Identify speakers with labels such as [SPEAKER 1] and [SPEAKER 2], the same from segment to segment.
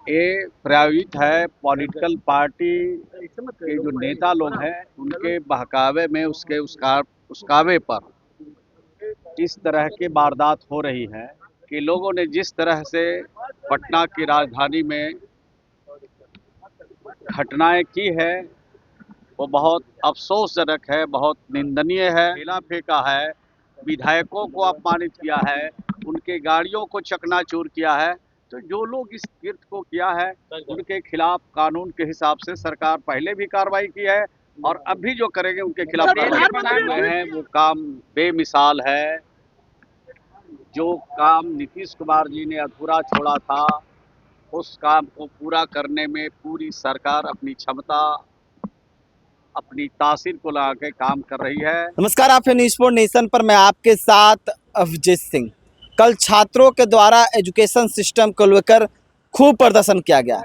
[SPEAKER 1] ये प्रायोजित है पॉलिटिकल पार्टी के जो नेता लोग हैं उनके बहकावे में उसकावे पर इस तरह की वारदात हो रही है कि लोगों ने जिस तरह से पटना की राजधानी में घटनाएं की है वो बहुत अफसोसजनक है, बहुत निंदनीय है। ठेला फेंका है, विधायकों को अपमानित किया है, उनके गाड़ियों को चकनाचूर किया है। तो जो लोग इस कृत्य को किया है उनके खिलाफ कानून के हिसाब से सरकार पहले भी कार्रवाई की है और अब भी जो करेंगे उनके खिलाफ कार्रवाई है। वो काम बेमिसाल है। जो काम नीतीश कुमार जी ने अधूरा छोड़ा था उस काम को पूरा करने में पूरी सरकार अपनी क्षमता, अपनी तासीर को लगा के काम कर रही है।
[SPEAKER 2] नमस्कार, आप हैं न्यूज़ स्पोर्ट नेशन पर। मैं आपके साथ अभिजीत सिंह। कल छात्रों के द्वारा एजुकेशन सिस्टम को लेकर खूब प्रदर्शन किया गया।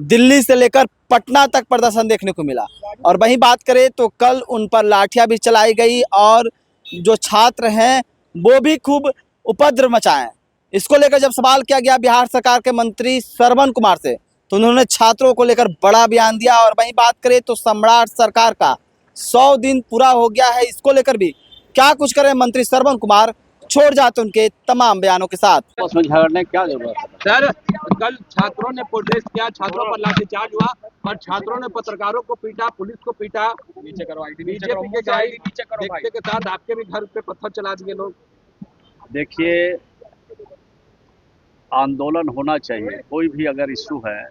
[SPEAKER 2] दिल्ली से लेकर पटना तक प्रदर्शन देखने को मिला। और वहीं बात करें तो कल उन पर लाठियां भी चलाई गई और जो छात्र हैं वो भी खूब उपद्रव मचाए। इसको लेकर जब सवाल किया गया बिहार सरकार के मंत्री श्रवण कुमार से तो उन्होंने छात्रों को लेकर बड़ा बयान दिया। और वहीं बात करें तो सम्राट सरकार का 100 दिन पूरा हो गया है, इसको लेकर भी क्या कुछ करें मंत्री श्रवण कुमार, छोड़ जाते उनके तमाम बयानों के साथ।
[SPEAKER 1] उसमें झगड़ने क्या जरूरत है?
[SPEAKER 3] सर, कल छात्रों ने प्रोटेस्ट किया, छात्रों पर लाठीचार्ज हुआ और छात्रों ने पत्रकारों को पीटा, पुलिस को पीटा, नीचे करवाई थी, बीजेपी के गाड़ी देखते के साथ आपके भी घर पे पत्थर चला दिए लोग।
[SPEAKER 1] देखिए, आंदोलन होना चाहिए, कोई भी अगर इशू है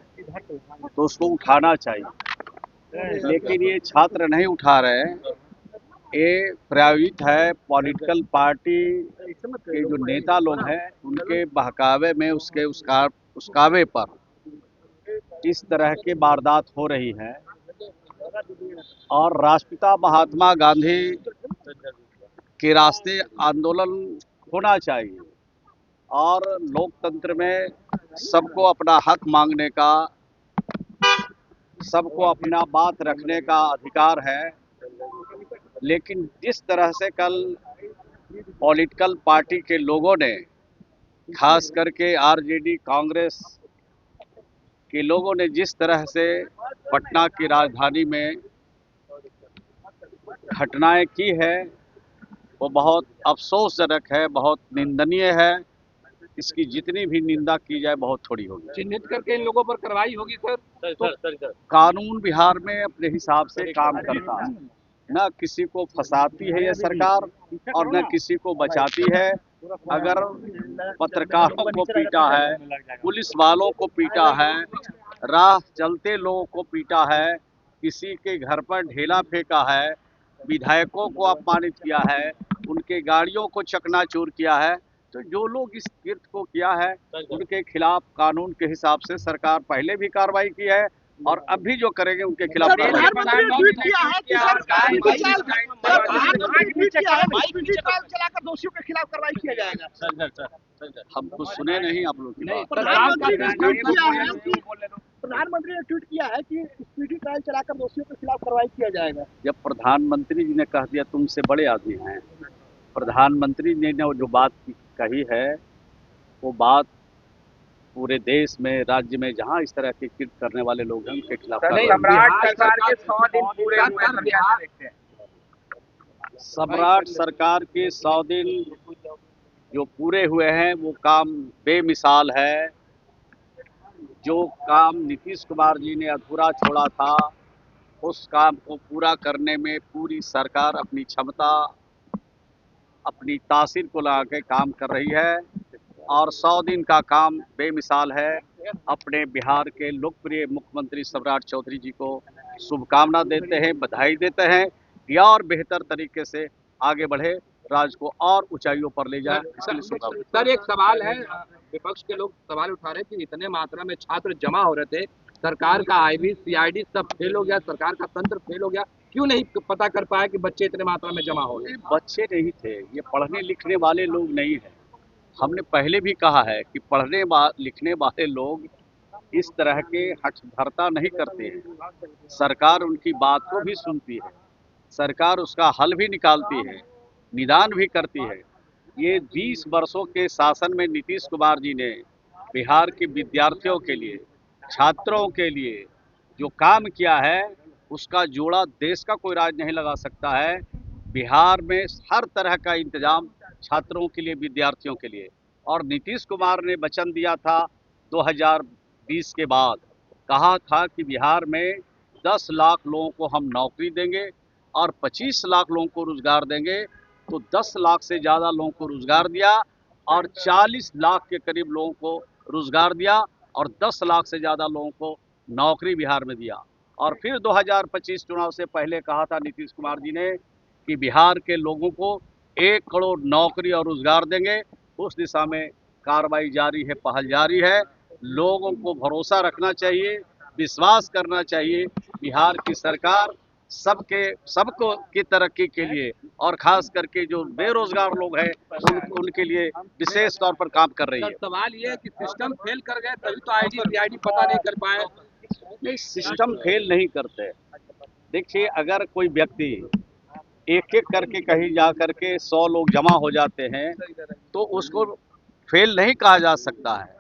[SPEAKER 1] तो उसको उठाना चाहिए, लेकिन ये छात्र नहीं उठा रहे हैं। ये प्रायोजित है पॉलिटिकल पार्टी के जो नेता लोग हैं उनके बहकावे में उसकावे पर इस तरह की वारदात हो रही है। और राष्ट्रपिता महात्मा गांधी के रास्ते आंदोलन होना चाहिए और लोकतंत्र में सबको अपना हक मांगने का, सबको अपना बात रखने का अधिकार है। लेकिन जिस तरह से कल पॉलिटिकल पार्टी के लोगों ने, खास करके आरजेडी कांग्रेस के लोगों ने जिस तरह से पटना की राजधानी में घटनाएं की है वो बहुत अफसोसजनक है, बहुत निंदनीय है। इसकी जितनी भी निंदा की जाए बहुत थोड़ी होगी।
[SPEAKER 3] चिन्हित करके इन लोगों पर कार्रवाई होगी सर।
[SPEAKER 1] तो कानून बिहार में अपने हिसाब से काम करता है, न किसी को फंसाती है ये सरकार और न किसी को बचाती है। अगर पत्रकारों को पीटा है, पुलिस वालों को पीटा है, राह चलते लोगों को पीटा है, किसी के घर पर ढेला फेंका है, विधायकों को अपमानित किया है, उनके गाड़ियों को चकनाचूर किया है, तो जो लोग इस कृत्य को किया है उनके खिलाफ कानून के हिसाब से सरकार पहले भी कार्रवाई की है और अब भी जो करेंगे उनके खिलाफ
[SPEAKER 4] दोषियों के खिलाफ कार्रवाई किया जाएगा।
[SPEAKER 1] हम कुछ सुने नहीं आप लोग की बात।
[SPEAKER 4] प्रधानमंत्री ने ट्वीट किया है कि स्पीडी ट्रायल चलाकर दोषियों के खिलाफ कार्रवाई किया जाएगा।
[SPEAKER 1] जब प्रधानमंत्री जी ने कह दिया तुमसे बड़े आदमी हैं, प्रधानमंत्री जी ने जो बात कही है वो बात पूरे देश में, राज्य में जहां इस तरह के कृत्य करने वाले लोग हैं उनके खिलाफ सम्राट सरकार के 100 दिन जो पूरे हुए हैं वो काम बेमिसाल है। जो काम नीतीश कुमार जी ने अधूरा छोड़ा था उस काम को पूरा करने में पूरी सरकार अपनी क्षमता, अपनी तासीर को लगा के काम कर रही है और 100 दिन का काम बेमिसाल है। अपने बिहार के लोकप्रिय मुख्यमंत्री सम्राट चौधरी जी को शुभकामना देते हैं, बधाई देते हैं या और बेहतर तरीके से आगे बढ़े, राज्य को और ऊंचाइयों पर ले जाए।
[SPEAKER 3] सर, एक सवाल है, विपक्ष के लोग सवाल उठा रहे हैं कि इतने मात्रा में छात्र जमा हो रहे थे, सरकार का आईबी सीआईडी सब फेल हो गया, सरकार का तंत्र फेल हो गया, क्यों नहीं पता कर पाया कि बच्चे इतने मात्रा में जमा हो गए?
[SPEAKER 1] बच्चे नहीं थे, ये पढ़ने लिखने वाले लोग नहीं है। हमने पहले भी कहा है कि पढ़ने लिखने वाले लोग इस तरह के हठधर्ता नहीं करते हैं। सरकार उनकी बात को भी सुनती है, सरकार उसका हल भी निकालती है, निदान भी करती है। ये 20 वर्षों के शासन में नीतीश कुमार जी ने बिहार के विद्यार्थियों के लिए छात्रों के लिए जो काम किया है उसका जोड़ा देश का कोई राज नहीं लगा सकता है। बिहार में हर तरह का इंतजाम छात्रों के लिए, विद्यार्थियों के लिए। और नीतीश कुमार ने वचन दिया था 2020 के बाद, कहा था कि बिहार में 10 लाख लोगों को हम नौकरी देंगे और 25 लाख लोगों को रोजगार देंगे। तो 10 लाख से ज़्यादा लोगों को रोजगार दिया और 40 लाख के करीब लोगों को रोजगार दिया और 10 लाख से ज़्यादा लोगों को नौकरी बिहार में दिया। और फिर 2025 चुनाव से पहले कहा था नीतीश कुमार जी ने कि बिहार के लोगों को 1 करोड़ नौकरी और रोजगार देंगे। उस दिशा में कार्रवाई जारी है, पहल जारी है। लोगों को भरोसा रखना चाहिए, विश्वास करना चाहिए। बिहार की सरकार सबको की तरक्की के लिए और खास करके जो बेरोजगार लोग हैं उनके लिए विशेष तौर पर काम कर रही है।
[SPEAKER 3] सवाल ये है कि सिस्टम फेल कर गए तभी तो आईडी सीआईडी पता नहीं कर पाए।
[SPEAKER 1] नहीं, सिस्टम फेल नहीं करते। देखिए, अगर कोई व्यक्ति एक एक करके कहीं जा करके 100 लोग जमा हो जाते हैं तो उसको फेल नहीं कहा जा सकता है।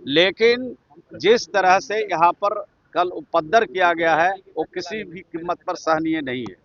[SPEAKER 1] लेकिन जिस तरह से यहाँ पर कल उपद्रव किया गया है वो किसी भी कीमत पर सहनीय नहीं है।